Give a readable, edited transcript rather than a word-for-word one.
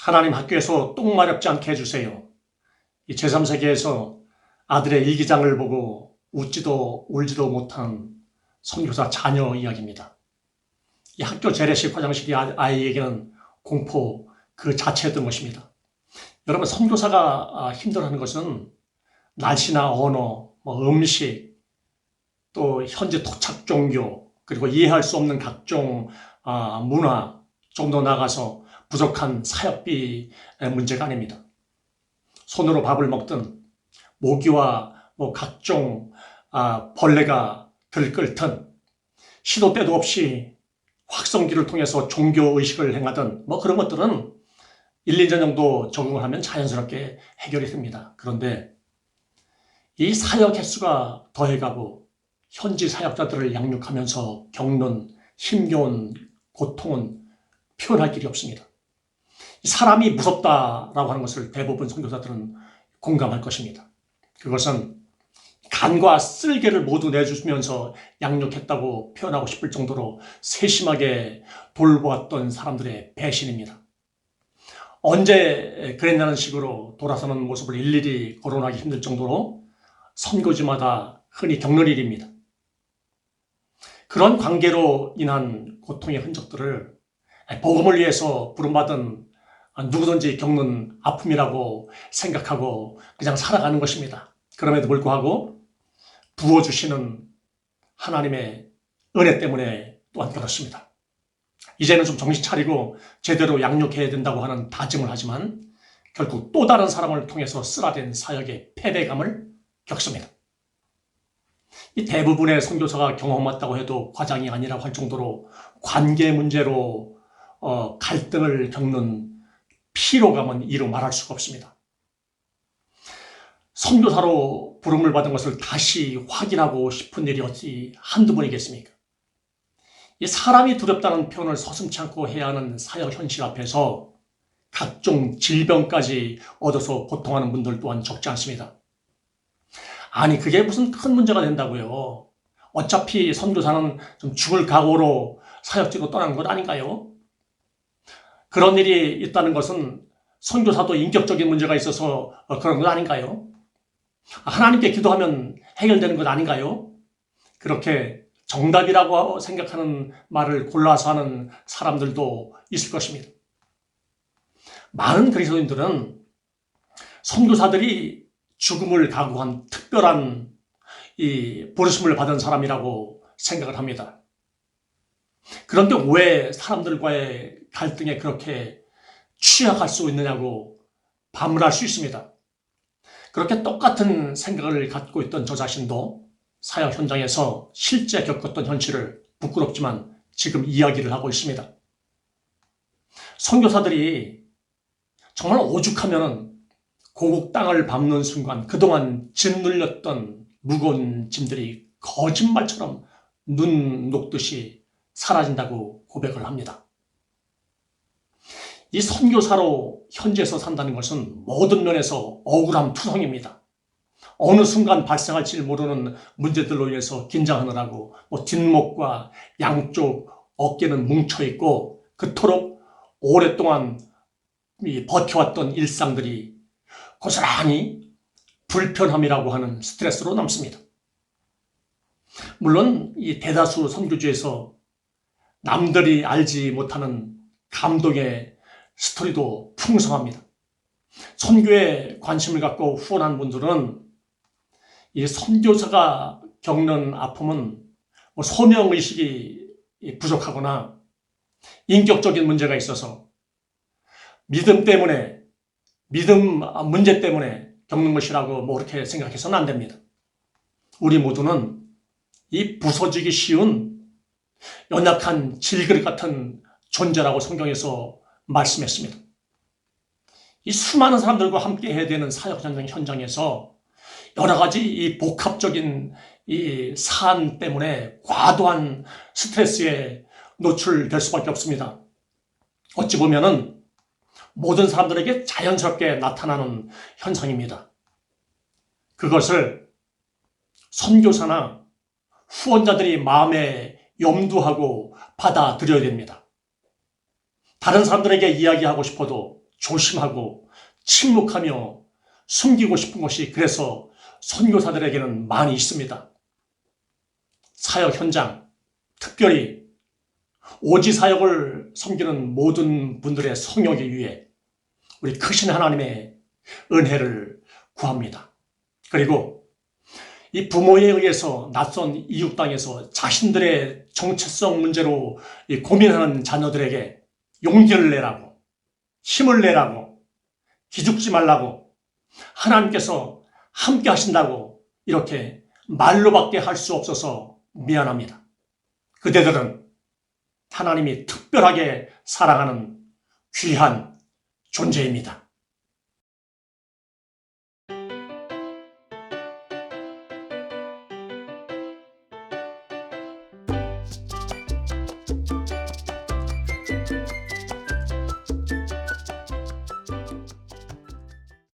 하나님 학교에서 똥마렵지 않게 해주세요. 이 제3세계에서 아들의 일기장을 보고 웃지도 울지도 못한 선교사 자녀 이야기입니다. 이 학교 재래식 화장실이 아이에게는 공포 그 자체였던 것입니다. 여러분, 선교사가 힘들어하는 것은 날씨나 언어, 음식, 또 현재 토착 종교, 그리고 이해할 수 없는 각종 문화, 좀 더 나아가서 부족한 사역비의 문제가 아닙니다. 손으로 밥을 먹든 모기와 각종 벌레가 들끓든 시도 때도 없이 확성기를 통해서 종교의식을 행하든 그런 것들은 1, 2년 정도 적응을 하면 자연스럽게 해결이 됩니다. 그런데 이 사역 횟수가 더해가고 현지 사역자들을 양육하면서 겪는 힘겨운 고통은 표현할 길이 없습니다. 사람이 무섭다라고 하는 것을 대부분 선교사들은 공감할 것입니다. 그것은 간과 쓸개를 모두 내주면서 양육했다고 표현하고 싶을 정도로 세심하게 돌보았던 사람들의 배신입니다. 언제 그랬냐는 식으로 돌아서는 모습을 일일이 거론하기 힘들 정도로 선교지마다 흔히 겪는 일입니다. 그런 관계로 인한 고통의 흔적들을 복음을 위해서 부름받은 누구든지 겪는 아픔이라고 생각하고 그냥 살아가는 것입니다. 그럼에도 불구하고 부어주시는 하나님의 은혜 때문에 또한 그렇습니다. 이제는 좀 정신 차리고 제대로 양육해야 된다고 하는 다짐을 하지만 결국 또 다른 사람을 통해서 쓰라된 사역의 패배감을 겪습니다. 이 대부분의 선교사가 경험했다고 해도 과장이 아니라고 할 정도로 관계 문제로 갈등을 겪는 피로감은 이루 말할 수가 없습니다. 선교사로 부름을 받은 것을 다시 확인하고 싶은 일이 어찌 한두 번이겠습니까? 이 사람이 두렵다는 표현을 서슴지 않고 해야 하는 사역 현실 앞에서 각종 질병까지 얻어서 고통하는 분들 또한 적지 않습니다. 아니, 그게 무슨 큰 문제가 된다고요? 어차피 선교사는 좀 죽을 각오로 사역지로 떠나는 것 아닌가요? 그런 일이 있다는 것은 선교사도 인격적인 문제가 있어서 그런 것 아닌가요? 하나님께 기도하면 해결되는 것 아닌가요? 그렇게 정답이라고 생각하는 말을 골라서 하는 사람들도 있을 것입니다. 많은 그리스도인들은 선교사들이 죽음을 각오한 특별한 이 부르심을 받은 사람이라고 생각을 합니다. 그런데 왜 사람들과의 갈등에 그렇게 취약할 수 있느냐고 반문할 수 있습니다. 그렇게 똑같은 생각을 갖고 있던 저 자신도 사역 현장에서 실제 겪었던 현실을 부끄럽지만 지금 이야기를 하고 있습니다. 선교사들이 정말 오죽하면 고국 땅을 밟는 순간 그동안 짓눌렸던 무거운 짐들이 거짓말처럼 눈 녹듯이 사라진다고 고백을 합니다. 이 선교사로 현지에서 산다는 것은 모든 면에서 억울함 투성입니다. 어느 순간 발생할지 모르는 문제들로 인해서 긴장하느라고 뒷목과 양쪽 어깨는 뭉쳐있고 그토록 오랫동안 버텨왔던 일상들이 고스란히 불편함이라고 하는 스트레스로 남습니다. 물론 이 대다수 선교지에서 남들이 알지 못하는 감동의 스토리도 풍성합니다. 선교에 관심을 갖고 후원한 분들은 이 선교사가 겪는 아픔은 소명의식이 부족하거나 인격적인 문제가 있어서 믿음 문제 때문에 겪는 것이라고 그렇게 생각해서는 안 됩니다. 우리 모두는 이 부서지기 쉬운 연약한 질그릇 같은 존재라고 성경에서 말씀했습니다. 이 수많은 사람들과 함께 해야 되는 사역 현장에서 여러 가지 이 복합적인 이 사안 때문에 과도한 스트레스에 노출될 수밖에 없습니다. 어찌 보면은 모든 사람들에게 자연스럽게 나타나는 현상입니다. 그것을 선교사나 후원자들이 마음에 염두하고 받아들여야 됩니다. 다른 사람들에게 이야기하고 싶어도 조심하고 침묵하며 숨기고 싶은 것이 그래서 선교사들에게는 많이 있습니다. 사역 현장, 특별히 오지 사역을 섬기는 모든 분들의 성역을 위해 우리 크신 하나님의 은혜를 구합니다. 그리고 이 부모에 의해서 낯선 이웃 땅에서 자신들의 정체성 문제로 고민하는 자녀들에게 용기를 내라고, 힘을 내라고, 기죽지 말라고, 하나님께서 함께 하신다고 이렇게 말로밖에 할 수 없어서 미안합니다. 그대들은 하나님이 특별하게 사랑하는 귀한 존재입니다.